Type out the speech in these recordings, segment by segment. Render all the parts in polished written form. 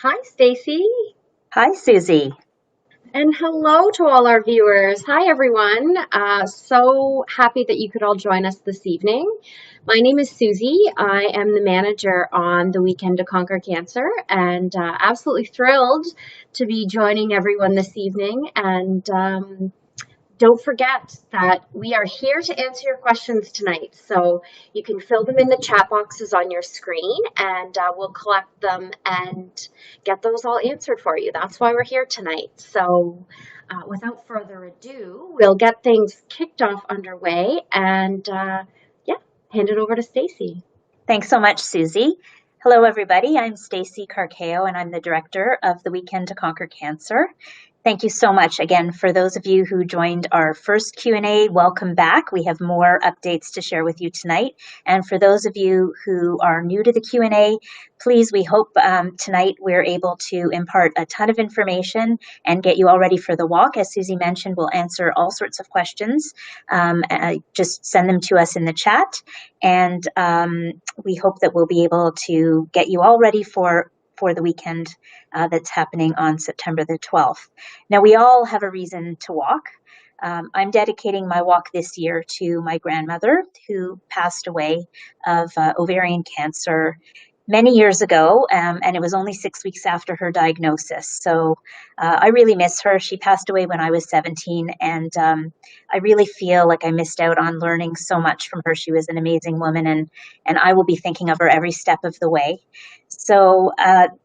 Hi, Stacey, Hi, Susie. and hello to all our viewers. Hi, everyone. So happy that you could all join us this evening. My name is Susie. I am the manager on the Weekend to Conquer Cancer, and absolutely thrilled to be joining everyone this evening. And don't forget that we are here to answer your questions tonight. So you can fill them in the chat boxes on your screen and we'll collect them and get those all answered for you. That's why we're here tonight. So without further ado, we'll get things kicked off underway and yeah, hand it over to Stacey. Thanks so much, Susie. Hello, everybody. I'm Stacey Carcao, and I'm the director of the Weekend to Conquer Cancer. Thank you so much again for those of you who joined our first Q&A. Welcome back. We have more updates to share with you tonight. And for those of you who are new to the Q&A, please, we hope tonight we're able to impart a ton of information and get you all ready for the walk. As Susie mentioned, we'll answer all sorts of questions. Just send them to us in the chat. And we hope that we'll be able to get you all ready for the weekend that's happening on September the 12th. Now, we all have a reason to walk. I'm dedicating my walk this year to my grandmother who passed away of ovarian cancer many years ago, and it was only 6 weeks after her diagnosis. So I really miss her. She passed away when I was 17, and I really feel like I missed out on learning so much from her. She was an amazing woman, and I will be thinking of her every step of the way. So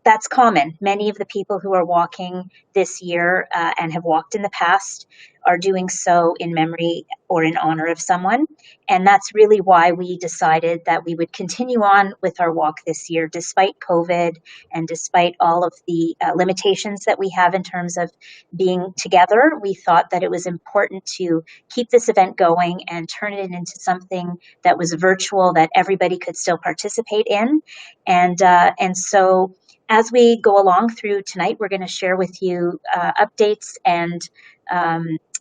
that's common. Many of the people who are walking this year and have walked in the past are doing so in memory or in honor of someone. And that's really why we decided that we would continue on with our walk this year, despite COVID and despite all of the limitations that we have in terms of being together. We thought that it was important to keep this event going and turn it into something that was virtual, that everybody could still participate in. And so as we go along through tonight, we're going to share with you updates and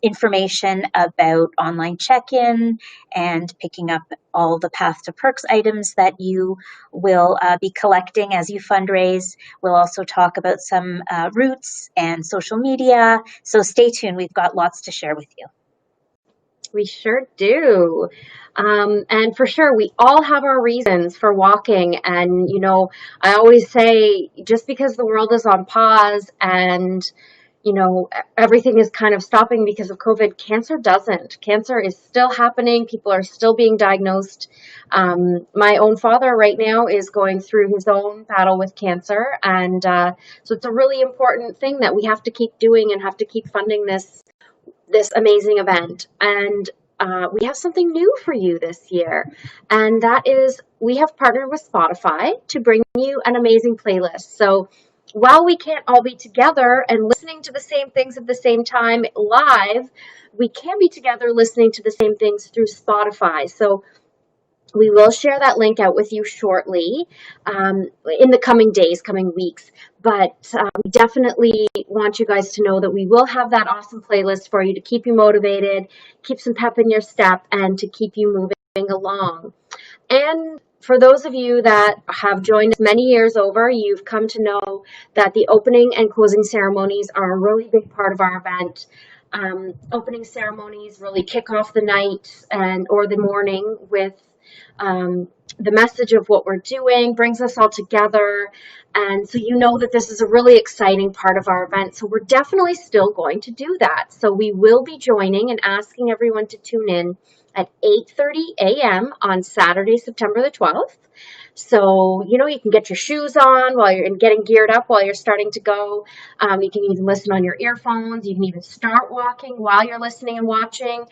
information about online check-in and picking up all the Path to Perks items that you will be collecting as you fundraise. We'll also talk about some routes and social media. So stay tuned. We've got lots to share with you. We sure do. And for sure, we all have our reasons for walking. And, I always say just because the world is on pause and, everything is kind of stopping because of COVID, cancer doesn't. Cancer is still happening. People are still being diagnosed. My own father right now is going through his own battle with cancer. And so it's a really important thing that we have to keep doing and have to keep funding this amazing event. And we have something new for you this year. And that is we have partnered with Spotify to bring you an amazing playlist. So while we can't all be together and listening to the same things at the same time live, we can be together listening to the same things through Spotify. So we will share that link out with you shortly in the coming days, coming weeks. But we definitely want you guys to know that we will have that awesome playlist for you to keep you motivated, keep some pep in your step, and to keep you moving along. And for those of you that have joined us many years over, you've come to know that the opening and closing ceremonies are a really big part of our event. Opening ceremonies really kick off the night or the morning with the message of what we're doing, brings us all together. And so you know that this is a really exciting part of our event. So we're definitely still going to do that. So we will be joining and asking everyone to tune in at 8:30 a.m. on Saturday, September the 12th. So, you can get your shoes on while you're getting geared up while you're starting to go. You can even listen on your earphones. You can even start walking while you're listening and watching.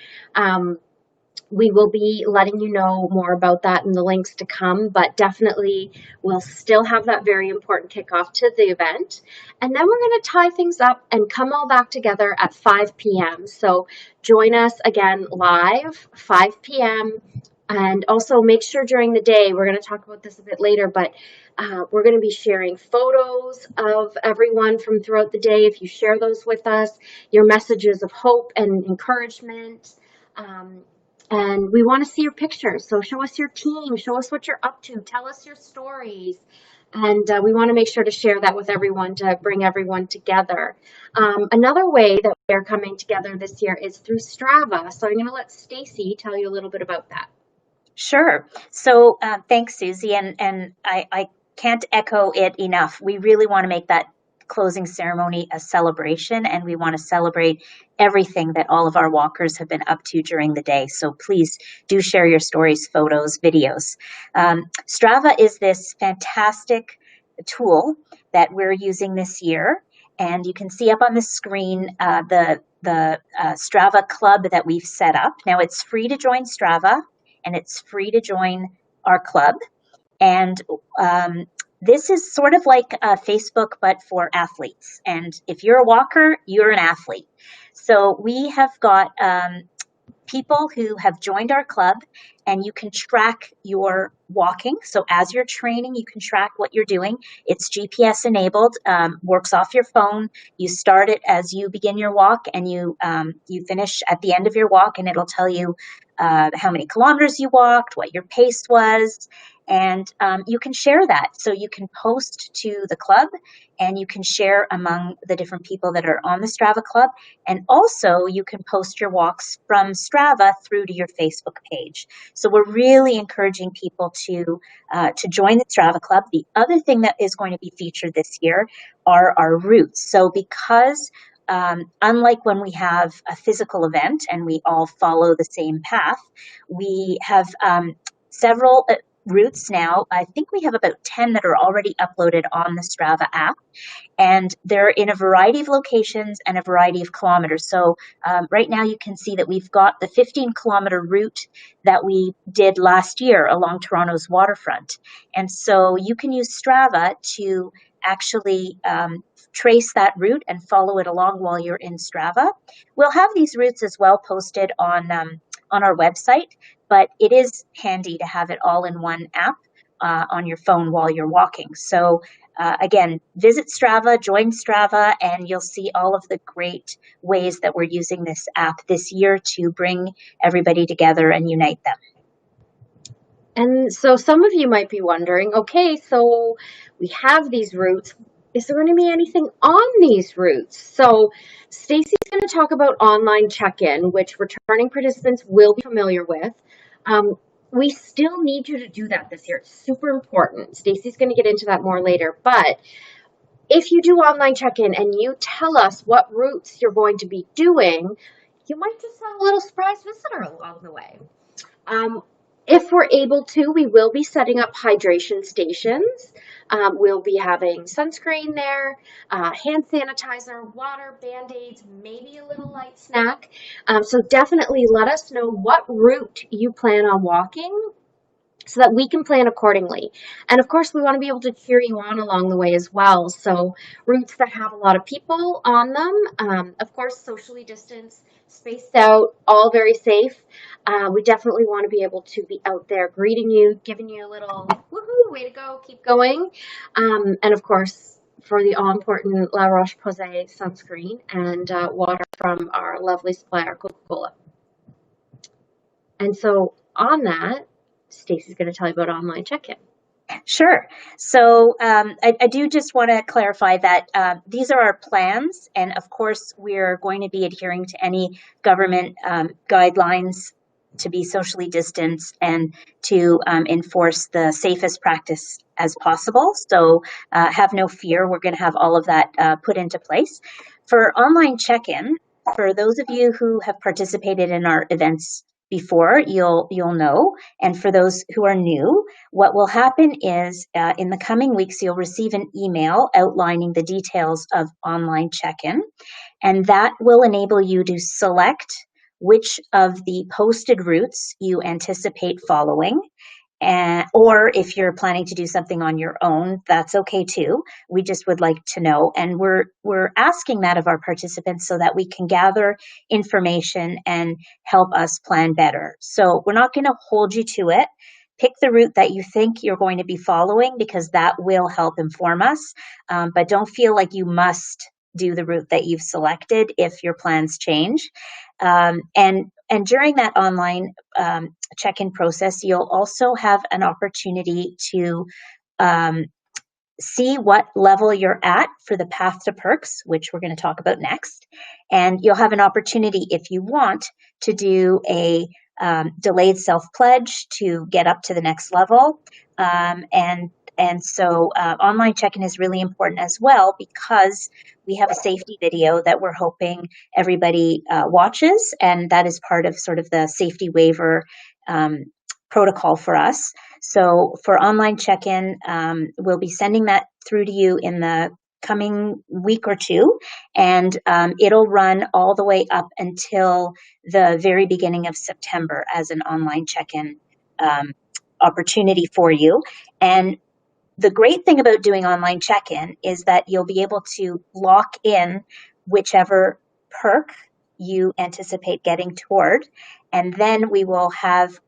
We will be letting you know more about that in the links to come, but definitely we'll still have that very important kickoff to the event. And then we're going to tie things up and come all back together at 5 p.m. So join us again live, 5 p.m. And also make sure during the day, we're going to talk about this a bit later, but we're going to be sharing photos of everyone from throughout the day. If you share those with us, your messages of hope and encouragement. And we want to see your pictures. So show us your team. Show us what you're up to. Tell us your stories. And we want to make sure to share that with everyone to bring everyone together. Another way that we're coming together this year is through Strava. So I'm going to let Stacey tell you a little bit about that. Sure. So thanks, Susie. And I can't echo it enough. We really want to make that closing ceremony a celebration, and we want to celebrate everything that all of our walkers have been up to during the day. So please do share your stories, photos, videos. Strava is this fantastic tool that we're using this year. And you can see up on the screen the Strava club that we've set up. Now, it's free to join Strava, and it's free to join our club. And this is sort of like Facebook, but for athletes. And if you're a walker, you're an athlete. So we have got people who have joined our club, and you can track your walking. So as you're training, you can track what you're doing. It's GPS enabled, works off your phone. You start it as you begin your walk, and you finish at the end of your walk, and it'll tell you how many kilometers you walked, what your pace was, and you can share that. So you can post to the club, and you can share among the different people that are on the Strava club. And also you can post your walks from Strava through to your Facebook page. So we're really encouraging people to join the Strava club. The other thing that is going to be featured this year are our routes. So because unlike when we have a physical event and we all follow the same path, we have several routes now. I think we have about 10 that are already uploaded on the Strava app, and they're in a variety of locations and a variety of kilometers. So right now you can see that we've got the 15-kilometer route that we did last year along Toronto's waterfront. And so you can use Strava to actually trace that route and follow it along while you're in Strava. We'll have these routes as well posted on our website, but it is handy to have it all in one app on your phone while you're walking. So again, visit Strava, join Strava, and you'll see all of the great ways that we're using this app this year to bring everybody together and unite them. And so some of you might be wondering, okay, so we have these routes. Is there going to be anything on these routes? So Stacey's going to talk about online check-in, which returning participants will be familiar with. We still need you to do that this year. It's super important. Stacey's going to get into that more later. But if you do online check-in and you tell us what routes you're going to be doing, you might just have a little surprise visitor along the way. If we're able to, we will be setting up hydration stations. We'll be having sunscreen there, hand sanitizer, water, Band-Aids, maybe a little light snack. So definitely let us know what route you plan on walking so that we can plan accordingly. And of course, we want to be able to cheer you on along the way as well. So routes that have a lot of people on them, of course, socially distanced, spaced out, all very safe. We definitely want to be able to be out there greeting you, giving you a little woohoo, way to go, keep going. And of course, for the all-important La Roche-Posay sunscreen and water from our lovely supplier, Coca-Cola. And so on that, Stacey's going to tell you about online check-in. Sure. So I do just want to clarify that these are our plans, and of course we're going to be adhering to any government guidelines to be socially distanced and to enforce the safest practice as possible. So have no fear, we're going to have all of that put into place. For online check-in, for those of you who have participated in our events before, you'll know. And for those who are new, what will happen is in the coming weeks, you'll receive an email outlining the details of online check-in, and that will enable you to select which of the posted routes you anticipate following. Or if you're planning to do something on your own, that's okay too. We just would like to know. And we're asking that of our participants so that we can gather information and help us plan better. So we're not going to hold you to it. Pick the route that you think you're going to be following, because that will help inform us. But don't feel like you must do the route that you've selected if your plans change. And during that online check-in process, you'll also have an opportunity to see what level you're at for the Path to Perks, which we're going to talk about next. And you'll have an opportunity, if you want, to do a delayed self-pledge to get up to the next level. And so online check-in is really important as well, because we have a safety video that we're hoping everybody watches, and that is part of sort of the safety waiver protocol for us. So for online check-in, we'll be sending that through to you in the coming week or two, and it'll run all the way up until the very beginning of September as an online check-in opportunity for you. And the great thing about doing online check-in is that you'll be able to lock in whichever perk you anticipate getting toward, and then we will have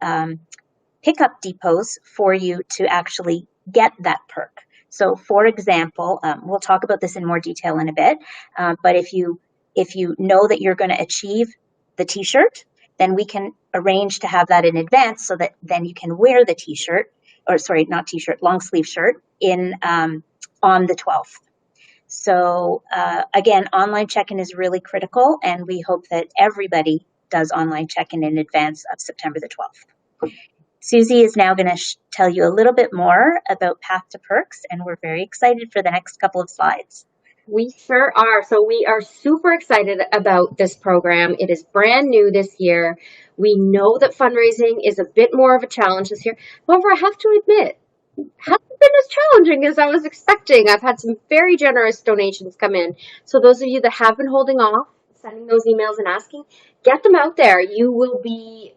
pickup depots for you to actually get that perk. So, for example, we'll talk about this in more detail in a bit, but if you know that you're going to achieve the T-shirt, then we can arrange to have that in advance so that then you can wear the T-shirt, or sorry, not T-shirt, long sleeve shirt in on the 12th. So again, online check-in is really critical, and we hope that everybody does online check-in in advance of September the 12th. Susie is now going to tell you a little bit more about Path to Perks, and we're very excited for the next couple of slides. We sure are. So we are super excited about this program. It is brand new this year. We know that fundraising is a bit more of a challenge this year. However, I have to admit, it hasn't been as challenging as I was expecting. I've had some very generous donations come in. So those of you that have been holding off, sending those emails and asking, get them out there. You will be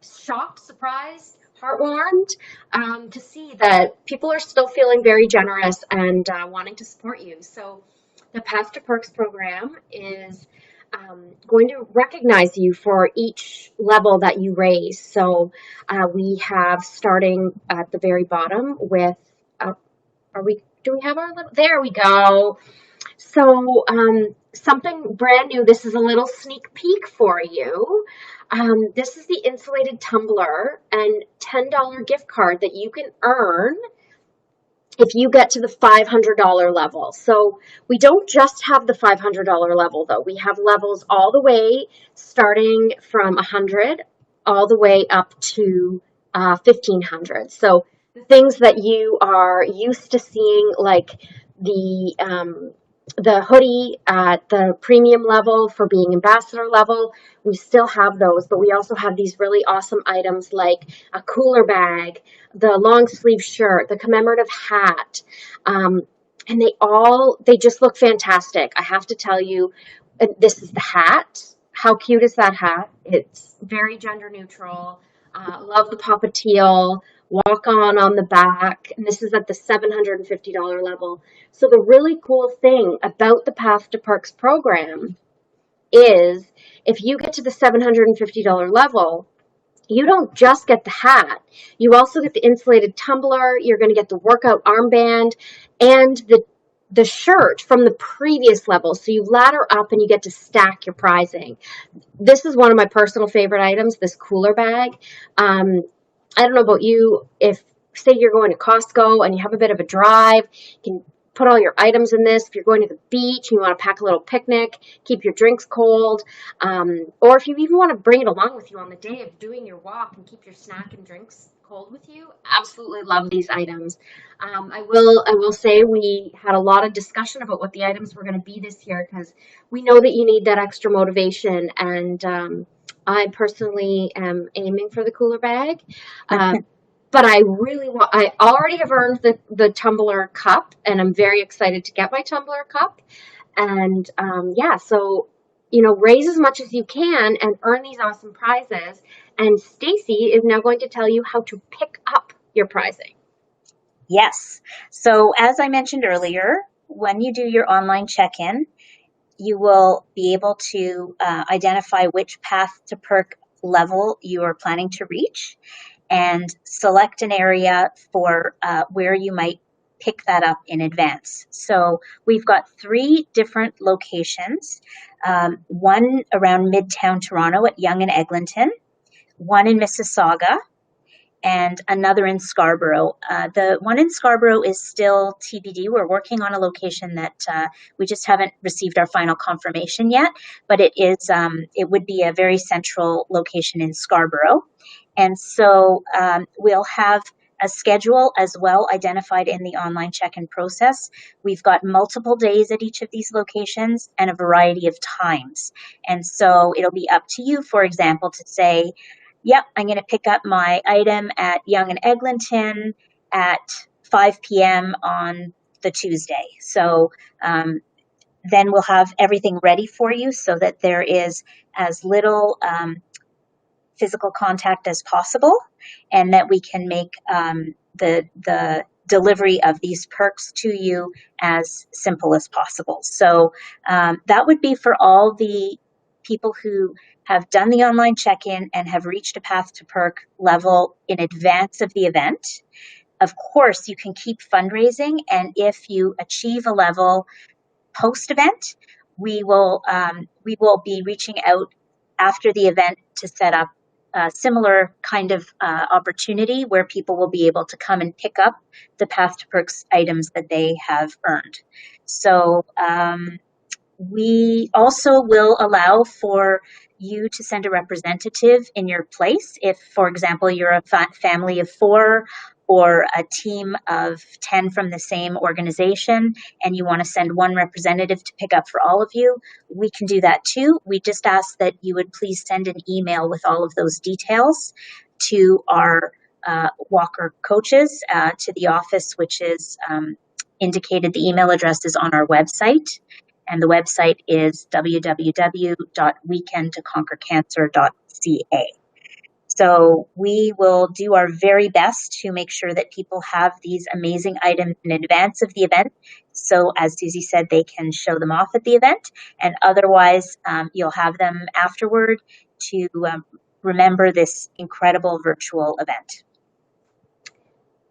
shocked, surprised, heartwarmed to see that people are still feeling very generous and wanting to support you. So the Path to Perks program is going to recognize you for each level that you raise. So we have, starting at the very bottom with, do we have our level? There we go. So something brand new. This is a little sneak peek for you. This is the insulated tumbler and $10 gift card that you can earn if you get to the $500 level. So we don't just have the $500 level, though. We have levels all the way starting from 100 all the way up to 1,500. So the things that you are used to seeing, like the hoodie at the premium level for being ambassador level, we still have those, but we also have these really awesome items like a cooler bag, the long sleeve shirt, the commemorative hat, and they just look fantastic. I have to tell you, this is the hat. How cute is that hat? It's very gender neutral. Love the Papa Teal. Walk on the back, and this is at the $750 level. So the really cool thing about the Path to Perks program is if you get to the $750 level, you don't just get the hat. You also get the insulated tumbler. You're going to get the workout armband and the shirt from the previous level. So you ladder up and you get to stack your prizing. This is one of my personal favorite items, this cooler bag. I don't know about you, if say you're going to Costco and you have a bit of a drive, you can put all your items in this. If you're going to the beach and you want to pack a little picnic, keep your drinks cold, or if you even want to bring it along with you on the day of doing your walk and keep your snack and drinks cold with you, absolutely love these items. I will say we had a lot of discussion about what the items were going to be this year, because we know that you need that extra motivation, and I personally am aiming for the cooler bag. But I really want, I already have earned the tumbler cup, and I'm very excited to get my tumbler cup. And so, raise as much as you can and earn these awesome prizes. And Stacey is now going to tell you how to pick up your prizing. Yes. So as I mentioned earlier, when you do your online check-in, you will be able to identify which Path to Perk level you are planning to reach and select an area for where you might pick that up in advance. So we've got 3 different locations, one around Midtown Toronto at Yonge and Eglinton, one in Mississauga, and another in Scarborough. The one in Scarborough is still TBD. We're working on a location that we just haven't received our final confirmation yet, but it would be a very central location in Scarborough. And so we'll have a schedule as well identified in the online check-in process. We've got multiple days at each of these locations and a variety of times. And so it'll be up to you, for example, to say, yep, I'm going to pick up my item at Yonge and Eglinton at 5 p.m. on the Tuesday. So then we'll have everything ready for you so that there is as little physical contact as possible, and that we can make the delivery of these perks to you as simple as possible. So that would be for all the people who have done the online check-in and have reached a path to perk level in advance of the event. Of course, you can keep fundraising, and if you achieve a level post-event, we will be reaching out after the event to set up a similar kind of opportunity where people will be able to come and pick up the Path to Perks items that they have earned. So we also will allow for you to send a representative in your place. If, for example, you're a family of 4 or a team of 10 from the same organization and you want to send one representative to pick up for all of you, we can do that too. We just ask that you would please send an email with all of those details to our walker coaches, to the office, which is indicated. The email address is on our website. And the website is www.weekendtoconquercancer.ca. So we will do our very best to make sure that people have these amazing items in advance of the event. So as Susie said, they can show them off at the event. And otherwise, you'll have them afterward to remember this incredible virtual event.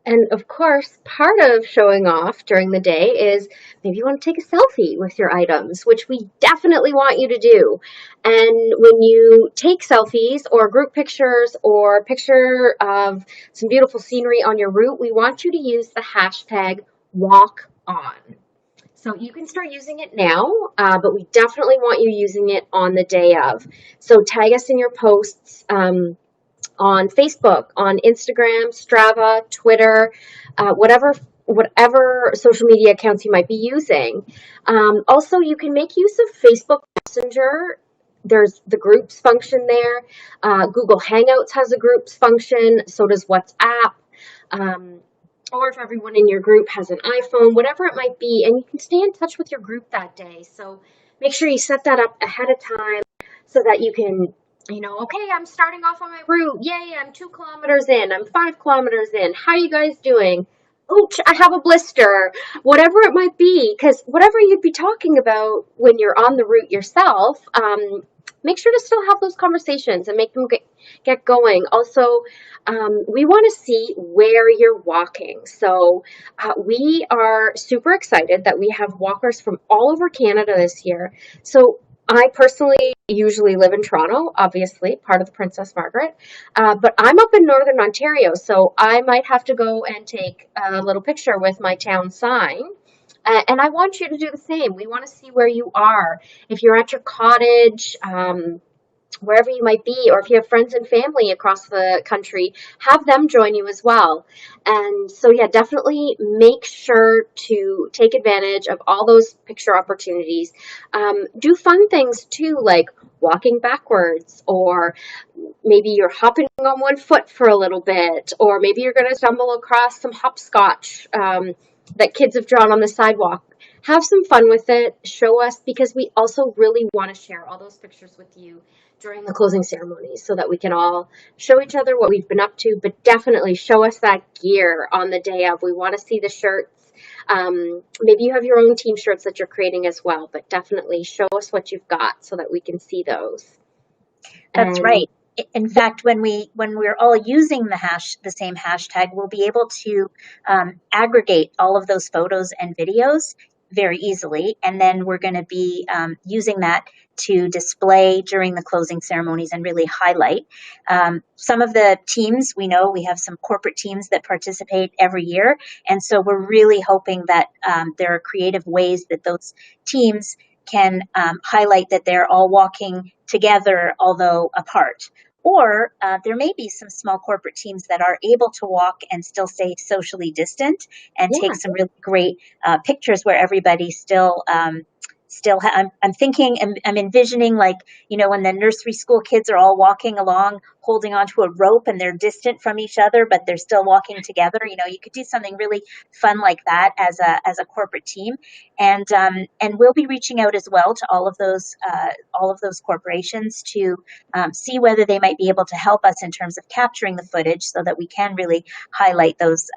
And of course, part of showing off during the day is maybe you want to take a selfie with your items, which we definitely want you to do. And when you take selfies or group pictures or a picture of some beautiful scenery on your route, we want you to use the hashtag #WalkOn. So you can start using it now, but we definitely want you using it on the day of. So tag us in your posts. On Facebook, on Instagram, Strava, Twitter, whatever social media accounts you might be using. Also, you can make use of Facebook Messenger. There's the groups function there. Google Hangouts has a groups function. So does WhatsApp. Or if everyone in your group has an iPhone, whatever it might be, and you can stay in touch with your group that day. So make sure you set that up ahead of time so that you can, okay, I'm starting off on my route. Yay, I'm 2 kilometers in. I'm 5 kilometers in. How are you guys doing? Ooch, I have a blister. Whatever it might be, because whatever you'd be talking about when you're on the route yourself, make sure to still have those conversations and make them get going. Also, we want to see where you're walking. So we are super excited that we have walkers from all over Canada this year. So I personally usually live in Toronto, obviously, part of the Princess Margaret, but I'm up in Northern Ontario, so I might have to go and take a little picture with my town sign. And I want you to do the same. We want to see where you are. If you're at your cottage, wherever you might be, or if you have friends and family across the country, have them join you as well. And so, yeah, definitely make sure to take advantage of all those picture opportunities. Do fun things too, like walking backwards, or maybe you're hopping on one foot for a little bit, or maybe you're going to stumble across some hopscotch that kids have drawn on the sidewalk. Have some fun with it. Show us, because we also really want to share all those pictures with you during the closing ceremonies so that we can all show each other what we've been up to, but definitely show us that gear on the day of. We want to see the shirts. Maybe you have your own team shirts that you're creating as well, but definitely show us what you've got so that we can see those. That's right. In fact, when we're all using the same hashtag, we'll be able to aggregate all of those photos and videos very easily. And then we're going to be using that to display during the closing ceremonies and really highlight. Some of the teams, we know we have some corporate teams that participate every year. And so we're really hoping that there are creative ways that those teams can highlight that they're all walking together, although apart. Or there may be some small corporate teams that are able to walk and still stay socially distant and take Yeah. some really great pictures where everybody still I'm thinking, I'm envisioning, like, when the nursery school kids are all walking along holding onto a rope and they're distant from each other but they're still walking together. You could do something really fun like that as a corporate team. And we'll be reaching out as well to all of those corporations to see whether they might be able to help us in terms of capturing the footage so that we can really highlight those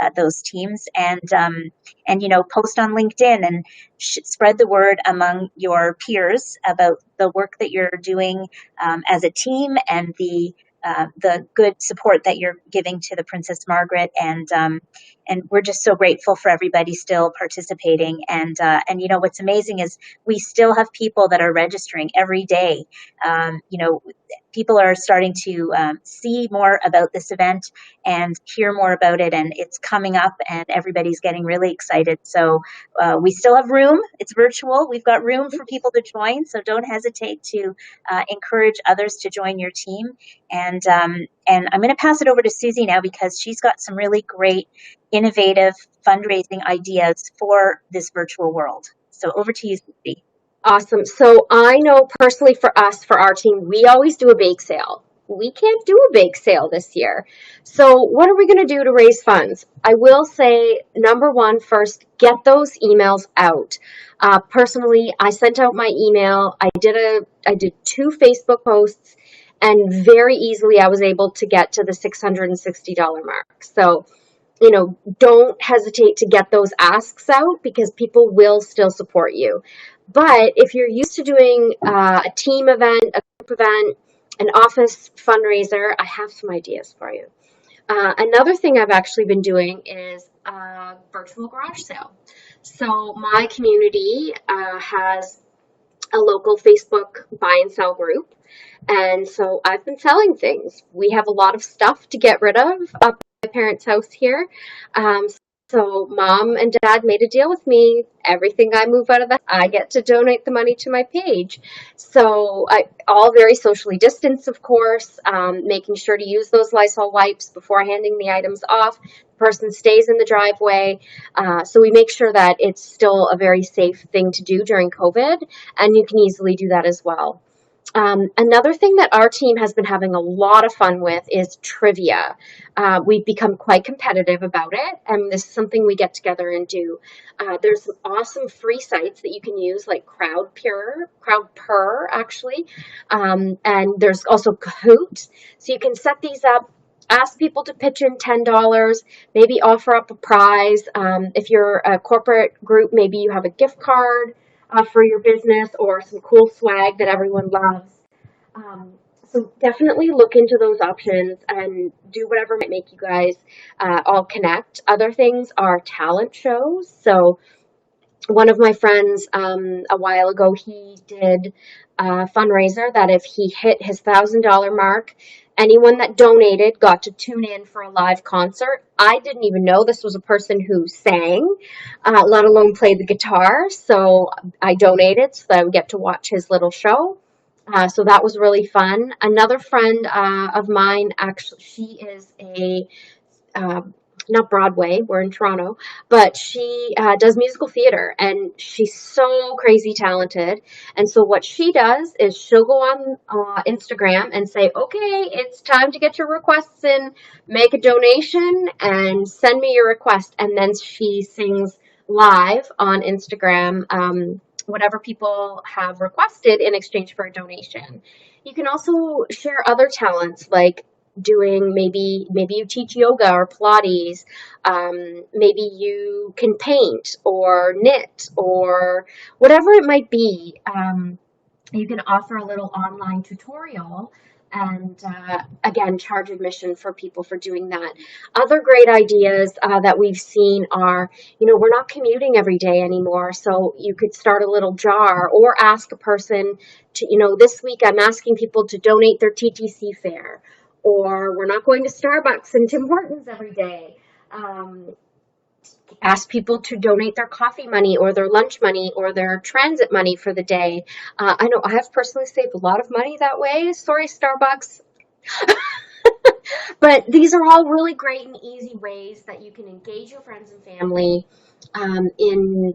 teams, and post on LinkedIn and spread the word among your peers about the work that you're doing as a team, and the good support that you're giving to the Princess Margaret. And we're just so grateful for everybody still participating. And what's amazing is we still have people that are registering every day. People are starting to see more about this event and hear more about it, and it's coming up, and everybody's getting really excited. So we still have room. It's virtual. We've got room for people to join, so don't hesitate to encourage others to join your team. And I'm going to pass it over to Susie now, because she's got some really great, innovative fundraising ideas for this virtual world. So over to you, Susie. Awesome. So I know personally for us, for our team, we always do a bake sale. We can't do a bake sale this year. So what are we going to do to raise funds? I will say, number one, first, get those emails out. Personally, I sent out my email. I did 2 Facebook posts, and very easily I was able to get to the $660 mark. So don't hesitate to get those asks out, because people will still support you. But if you're used to doing a team event, a group event, an office fundraiser, I have some ideas for you. Another thing I've actually been doing is a virtual garage sale. So my community has a local Facebook buy and sell group. And so I've been selling things. We have a lot of stuff to get rid of up at my parents' house here. Um, so mom and dad made a deal with me. Everything I move out of the house, I get to donate the money to my page. So all very socially distanced, of course, making sure to use those Lysol wipes before handing the items off. The person stays in the driveway. So we make sure that it's still a very safe thing to do during COVID, and you can easily do that as well. Another thing that our team has been having a lot of fun with is trivia. We've become quite competitive about it, and this is something we get together and do. There's some awesome free sites that you can use, like CrowdPurr, actually, and there's also Kahoot. So you can set these up, ask people to pitch in $10, maybe offer up a prize. If you're a corporate group, maybe you have a gift card for your business, or some cool swag that everyone loves. So definitely look into those options and do whatever might make you guys all connect. Other things are talent shows. So one of my friends a while ago, he did a fundraiser that if he hit his $1,000 mark, anyone that donated got to tune in for a live concert. I didn't even know this was a person who sang, let alone played the guitar. So I donated so that I would get to watch his little show. So that was really fun. Another friend of mine, actually, she is a uh, not Broadway, we're in Toronto, but she does musical theater, and she's so crazy talented. And so what she does is she'll go on Instagram and say, okay, it's time to get your requests in, make a donation and send me your request. And then she sings live on Instagram whatever people have requested in exchange for a donation. You can also share other talents, like doing, maybe you teach yoga or Pilates. Maybe you can paint or knit or whatever it might be. You can offer a little online tutorial and again, charge admission for people for doing that. Other great ideas that we've seen are, we're not commuting every day anymore, so you could start a little jar or ask a person to, this week I'm asking people to donate their TTC fare, or we're not going to Starbucks and Tim Hortons every day. Ask people to donate their coffee money or their lunch money or their transit money for the day. I know I have personally saved a lot of money that way. Sorry, Starbucks. But these are all really great and easy ways that you can engage your friends and family in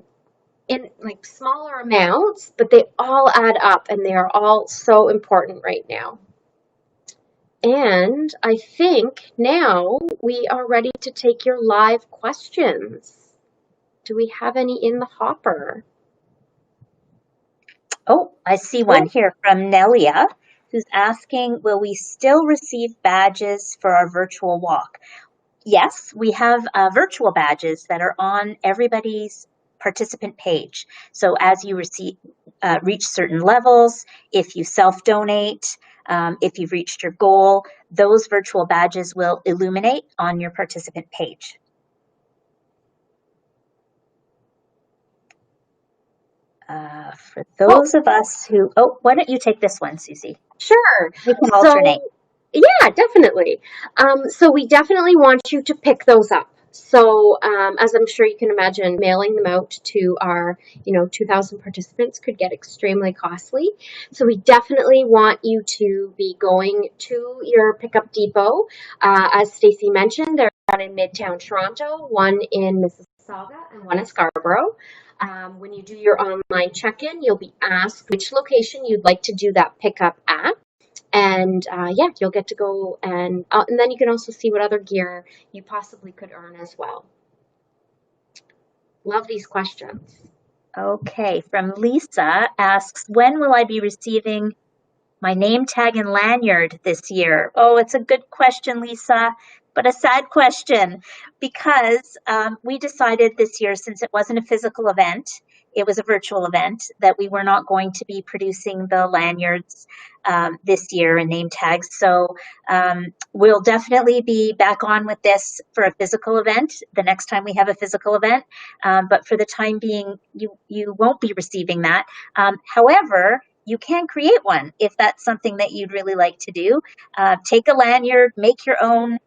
like smaller amounts, but they all add up and they are all so important right now. And I think now we are ready to take your live questions. Do we have any in the hopper? Oh, I see one here from Nelia, who's asking, will we still receive badges for our virtual walk? Yes, we have virtual badges that are on everybody's participant page. So as you reach certain levels, if you self-donate, if you've reached your goal, those virtual badges will illuminate on your participant page. For those of us who, why don't you take this one, Susie? Sure. We can alternate. Yeah, definitely. So we definitely want you to pick those up. So as I'm sure you can imagine, mailing them out to our, 2,000 participants could get extremely costly. So we definitely want you to be going to your pickup depot. As Stacey mentioned, there's one in Midtown Toronto, one in Mississauga, and one in Scarborough. When you do your online check-in, you'll be asked which location you'd like to do that pickup at. And yeah, you'll get to go and then you can also see what other gear you possibly could earn as well. Love these questions. Okay, from Lisa asks, when will I be receiving my name tag and lanyard this year? Oh, it's a good question, Lisa, but a sad question because we decided this year, since it wasn't a physical event, it was a virtual event, that we were not going to be producing the lanyards this year and name tags. So we'll definitely be back on with this for a physical event the next time we have a physical event. But for the time being, you won't be receiving that. However, you can create one if that's something that you'd really like to do. Take a lanyard, make your own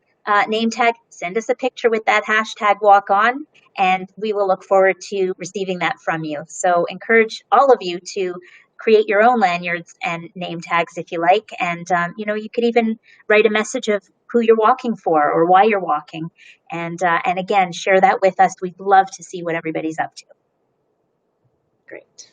name tag, send us a picture with that hashtag walk on, and we will look forward to receiving that from you. So encourage all of you to create your own lanyards and name tags if you like. And, you could even write a message of who you're walking for or why you're walking. And again, share that with us. We'd love to see what everybody's up to. Great.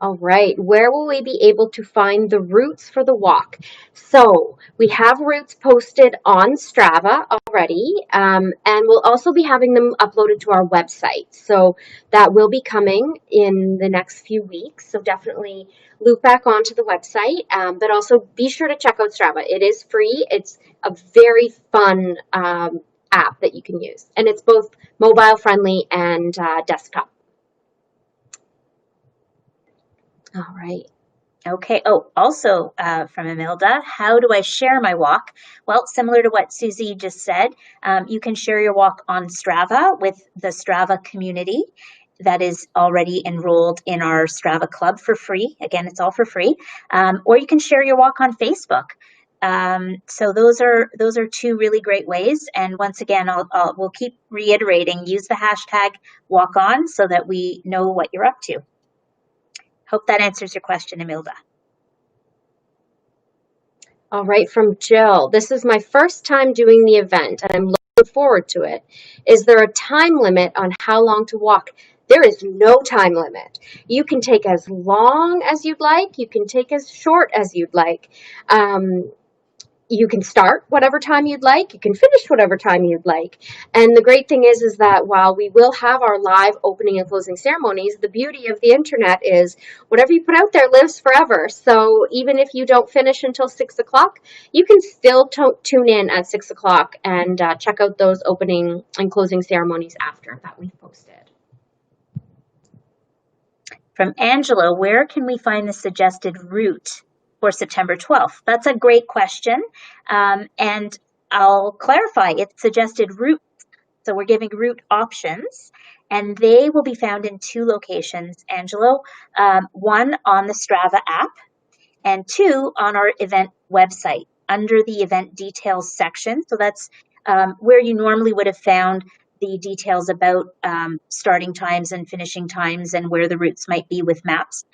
All right, where will we be able to find the routes for the walk? So we have routes posted on Strava already, and we'll also be having them uploaded to our website. So that will be coming in the next few weeks. So definitely loop back onto the website, but also be sure to check out Strava. It is free. It's a very fun app that you can use, and it's both mobile friendly and desktop. All right. Okay. Oh, also from Emilda, how do I share my walk? Well, similar to what Susie just said, you can share your walk on Strava with the Strava community that is already enrolled in our Strava club for free. Again, it's all for free. Or you can share your walk on Facebook. So those are two really great ways. And once again, we'll keep reiterating, use the hashtag walk on so that we know what you're up to. Hope that answers your question, Emilda. All right, from Jill. This is my first time doing the event, and I'm looking forward to it. Is there a time limit on how long to walk? There is no time limit. You can take as long as you'd like. You can take as short as you'd like. You can start whatever time you'd like. You can finish whatever time you'd like. And the great thing is that while we will have our live opening and closing ceremonies, the beauty of the internet is whatever you put out there lives forever. So even if you don't finish until 6 o'clock, you can still tune in at 6 o'clock and check out those opening and closing ceremonies after that we've posted. From Angela, where can we find the suggested route for September 12th? That's a great question. And I'll clarify, it's suggested routes. So we're giving route options, and they will be found in 2 locations, Angelo. One on the Strava app, and 2 on our event website under the event details section. So that's where you normally would have found the details about starting times and finishing times and where the routes might be with maps.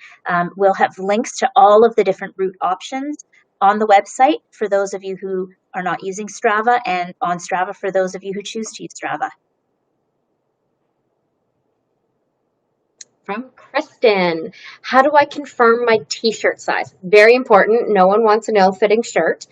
We'll have links to all of the different route options on the website for those of you who are not using Strava, and on Strava for those of you who choose to use Strava. From Kristen, how do I confirm my t-shirt size? Very important. No one wants an ill-fitting shirt.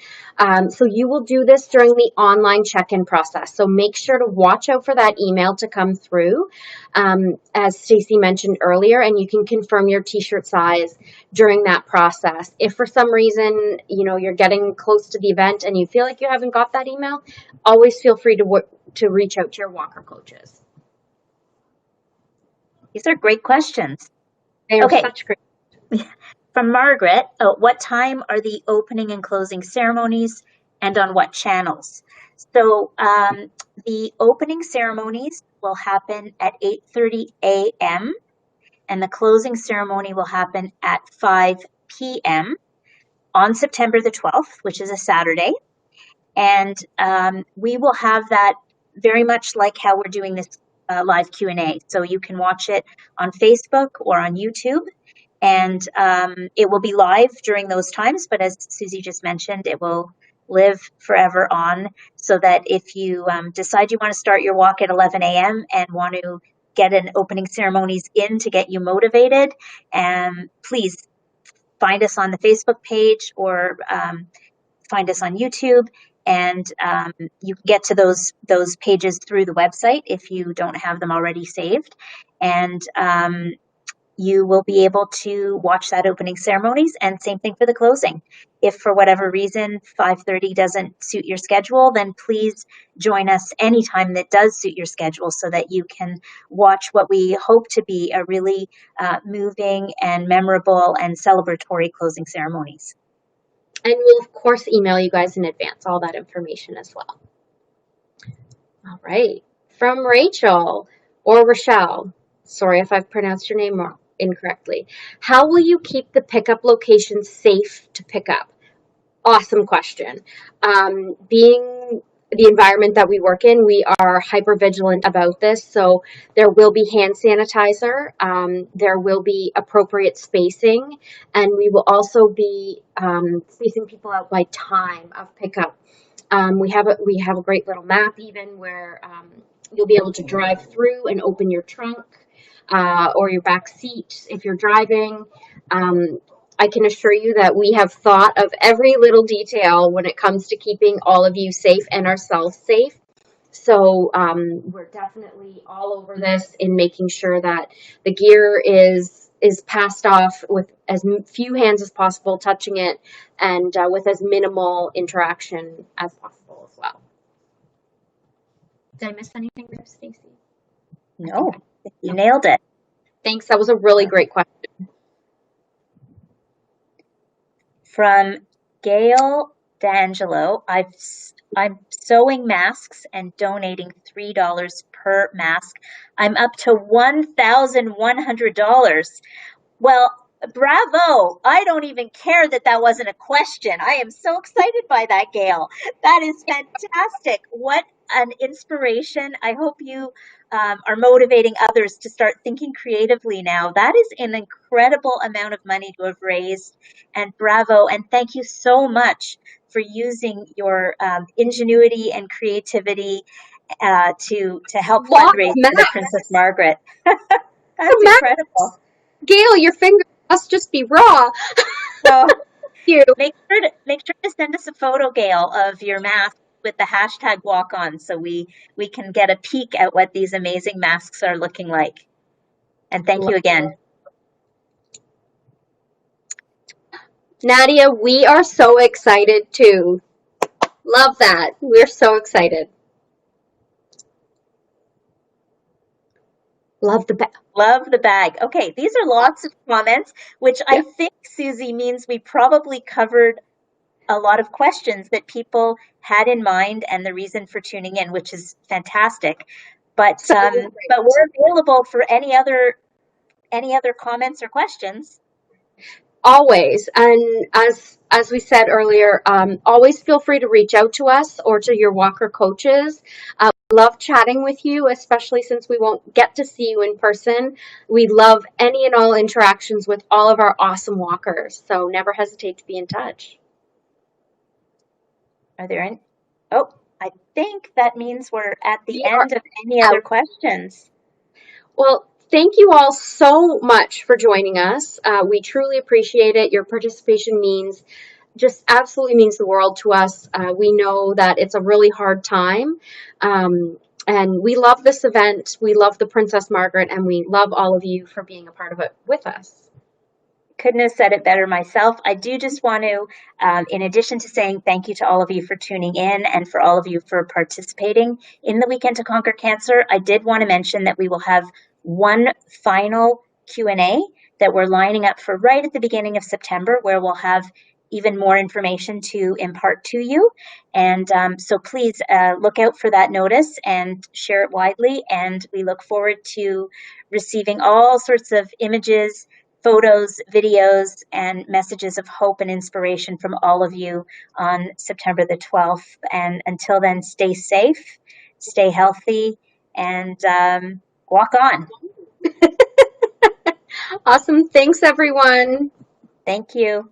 So you will do this during the online check-in process. So make sure to watch out for that email to come through, as Stacey mentioned earlier, and you can confirm your t-shirt size during that process. If for some reason, you're getting close to the event and you feel like you haven't got that email, always feel free to reach out to your walker coaches. These are great questions. They are such great. From Margaret, what time are the opening and closing ceremonies, and on what channels? So the opening ceremonies will happen at 8:30 a.m. and the closing ceremony will happen at 5 p.m. on September the 12th, which is a Saturday. And we will have that very much like how we're doing this live Q&A. So you can watch it on Facebook or on YouTube. And it will be live during those times, but as Susie just mentioned, it will live forever on, so that if you decide you want to start your walk at 11 a.m. and want to get an opening ceremonies in to get you motivated, please find us on the Facebook page or find us on YouTube, and you can get to those pages through the website if you don't have them already saved. And you will be able to watch that opening ceremonies, and same thing for the closing. If for whatever reason 5:30 doesn't suit your schedule, then please join us anytime that does suit your schedule, so that you can watch what we hope to be a really moving and memorable and celebratory closing ceremonies. And we'll, of course, email you guys in advance all that information as well. All right. From Rachel or Rochelle, sorry if I've pronounced your name wrong. Incorrectly. How will you keep the pickup location safe to pick up? Awesome question. Being the environment that we work in, we are hyper vigilant about this. So there will be hand sanitizer. There will be appropriate spacing, and we will also be spacing people out by time of pickup. We have a great little map even where you'll be able to drive through and open your trunk. Or your back seat if you're driving. I can assure you that we have thought of every little detail when it comes to keeping all of you safe and ourselves safe. So we're definitely all over this in making sure that the gear is passed off with as few hands as possible touching it, and with as minimal interaction as possible as well. Did I miss anything there, Stacey? No, you nailed it. Thanks. That was a really great question. From Gail D'Angelo, I'm sewing masks and donating $3 per mask. I'm up to $1,100. Well, bravo. I don't even care that wasn't a question. I am so excited by that, Gail. That is fantastic. What an inspiration. I hope you are motivating others to start thinking creatively now. That is an incredible amount of money to have raised, and bravo. And thank you so much for using your ingenuity and creativity to help fundraise for the Princess Margaret. That's incredible. Gail, your finger must just be raw. So make sure to send us a photo, Gail, of your mask with the hashtag walk on, so we can get a peek at what these amazing masks are looking like. And thank you again. Nadia, we are so excited too. Love that. We're so excited. Love the bag. Love the bag. Okay, these are lots of comments, which I Yeah. think, Susie, means we probably covered a lot of questions that people had in mind and the reason for tuning in, which is fantastic. But So but we're available for any other comments or questions. always, and as we said earlier, always feel free to reach out to us or to your walker coaches. Love chatting with you, especially since we won't get to see you in person. We love any and all interactions with all of our awesome walkers. So never hesitate to be in touch. Are there any? Oh, I think that means we're at the We are end of any other out. questions. Well, thank you all so much for joining us. We truly appreciate it. Your participation means just absolutely means the world to us. We know that it's a really hard time. And we love this event. We love the Princess Margaret, and we love all of you for being a part of it with us. Couldn't have said it better myself. I do just want to, in addition to saying thank you to all of you for tuning in and for all of you for participating in the Weekend to Conquer Cancer, I did want to mention that we will have one final Q&A that we're lining up for right at the beginning of September, where we'll have even more information to impart to you. And so please look out for that notice and share it widely. And we look forward to receiving all sorts of images, photos, videos, and messages of hope and inspiration from all of you on September the 12th. And until then, stay safe, stay healthy, and walk on. Awesome. Thanks, everyone. Thank you.